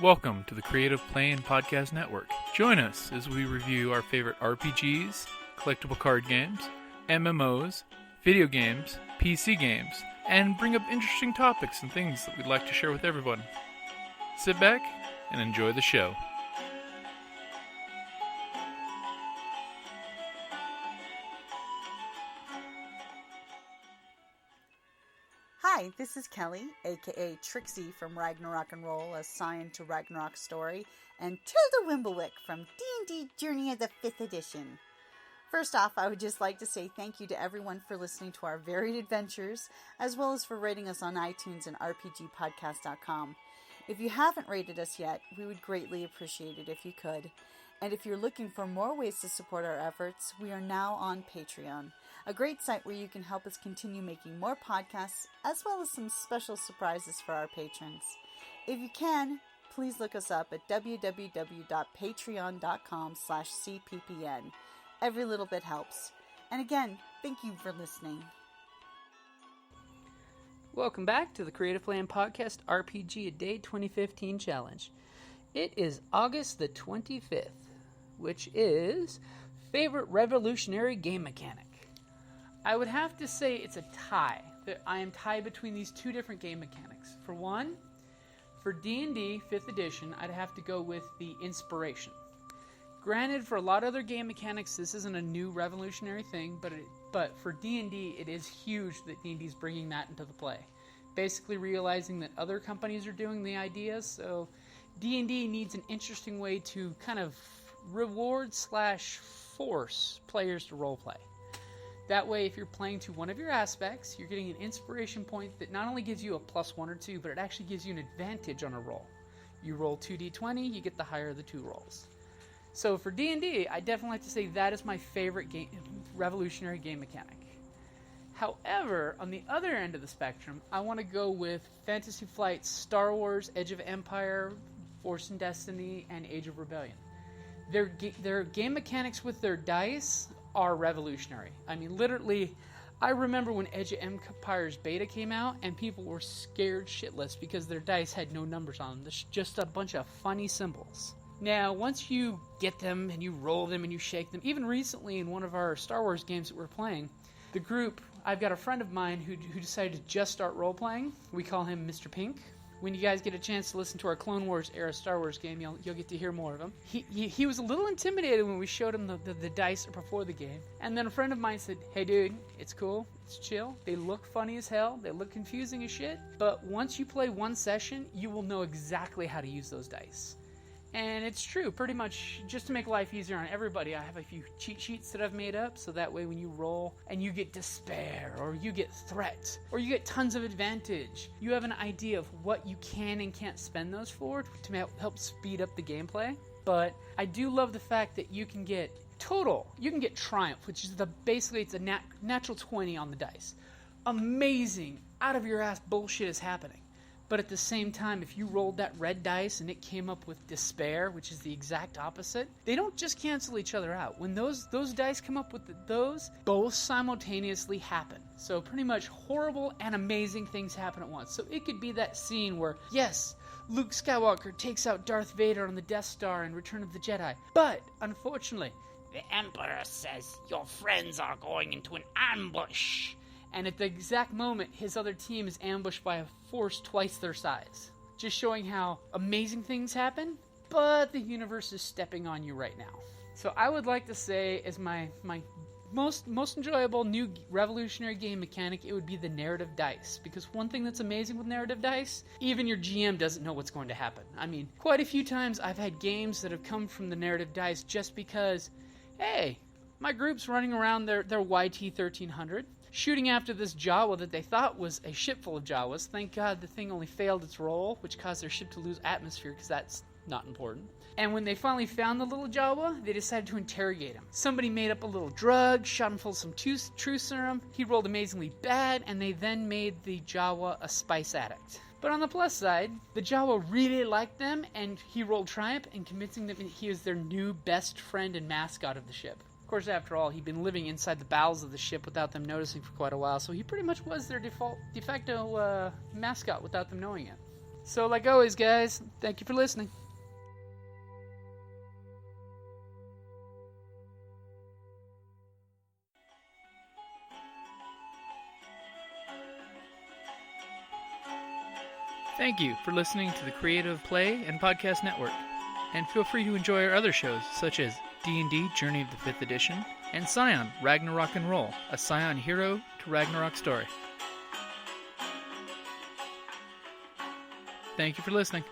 Welcome to the Creative Play and Podcast Network. Join us as we review our favorite RPGs, collectible card games, MMOs, video games, PC games, and bring up interesting topics and things that we'd like to share with everyone. Sit back and enjoy the show. Hi, this is Kelly, aka Trixie from Ragnarok and Roll, assigned to Ragnarok Story, and Tilda Wimblewick from D&D Journey of the 5th Edition. First off, I would just like to say thank you to everyone for listening to our varied adventures, as well as for rating us on iTunes and RPGpodcast.com. If you haven't rated us yet, we would greatly appreciate it if you could. And if you're looking for more ways to support our efforts, we are now on Patreon, a great site where you can help us continue making more podcasts, as well as some special surprises for our patrons. If you can, please look us up at www.patreon.com/cppn. Every little bit helps. And again, thank you for listening. Welcome back to the Creative Play and Podcast RPG A Day 2015 Challenge. It is August the 25th, which is Favorite Revolutionary Game Mechanic. I would have to say it's a tie. I am tied between these two different game mechanics. For one, for D&D 5th edition, I'd have to go with the inspiration. Granted, for a lot of other game mechanics, this isn't a new revolutionary thing, but for D&D, it is huge that D&D is bringing that into the play. Basically realizing that other companies are doing the ideas, so D&D needs an interesting way to kind of reward/force players to roleplay. That way, if you're playing to one of your aspects, you're getting an inspiration point that not only gives you a +1 or 2, but it actually gives you an advantage on a roll. You roll 2d20, you get the higher of the two rolls. So for D&D, I definitely like to say that is my favorite revolutionary game mechanic. However, on the other end of the spectrum, I want to go with Fantasy Flight's Star Wars, Edge of Empire, Force and Destiny, and Age of Rebellion. Their game mechanics with their dice are revolutionary. I mean, literally, I remember when Edge of Empire's beta came out, and people were scared shitless because their dice had no numbers on them. There's just a bunch of funny symbols. Now, once you get them, and you roll them, and you shake them, even recently in one of our Star Wars games that we're playing, the group, I've got a friend of mine who decided to just start role-playing. We call him Mr. Pink. When you guys get a chance to listen to our Clone Wars era Star Wars game, you'll get to hear more of him. He was a little intimidated when we showed him the dice before the game. And then a friend of mine said, "Hey dude, it's cool, it's chill. They look funny as hell, they look confusing as shit. But once you play one session, you will know exactly how to use those dice." And it's true, pretty much, just to make life easier on everybody, I have a few cheat sheets that I've made up, so that way when you roll and you get despair, or you get threat, or you get tons of advantage, you have an idea of what you can and can't spend those for to help speed up the gameplay. But I do love the fact that you can get triumph, which is basically it's a natural 20 on the dice. Amazing, out of your ass bullshit is happening. But at the same time, if you rolled that red dice and it came up with despair, which is the exact opposite, they don't just cancel each other out. When those dice come up with those, both simultaneously happen. So pretty much horrible and amazing things happen at once. So it could be that scene where, yes, Luke Skywalker takes out Darth Vader on the Death Star in Return of the Jedi. But, unfortunately, the Emperor says your friends are going into an ambush. And at the exact moment, his other team is ambushed by a force twice their size. Just showing how amazing things happen, but the universe is stepping on you right now. So I would like to say, as my most enjoyable new revolutionary game mechanic, it would be the narrative dice. Because one thing that's amazing with narrative dice, even your GM doesn't know what's going to happen. I mean, quite a few times I've had games that have come from the narrative dice just because, hey, my group's running around their YT-1300, shooting after this Jawa that they thought was a ship full of Jawas. Thank God the thing only failed its roll, which caused their ship to lose atmosphere, because that's not important. And when they finally found the little Jawa, they decided to interrogate him. Somebody made up a little drug, shot him full of some truth serum, he rolled amazingly bad, and they then made the Jawa a spice addict. But on the plus side, the Jawa really liked them, and he rolled triumph in convincing them that he was their new best friend and mascot of the ship. Of course, after all, he'd been living inside the bowels of the ship without them noticing for quite a while, so he pretty much was their de facto mascot without them knowing it. So, like always, guys, thank you for listening. Thank you for listening to the Creative Play and Podcast Network. And feel free to enjoy our other shows, such as D&D Journey of the 5th Edition and Scion Ragnarok and Roll, a Scion hero to Ragnarok story. Thank you for listening.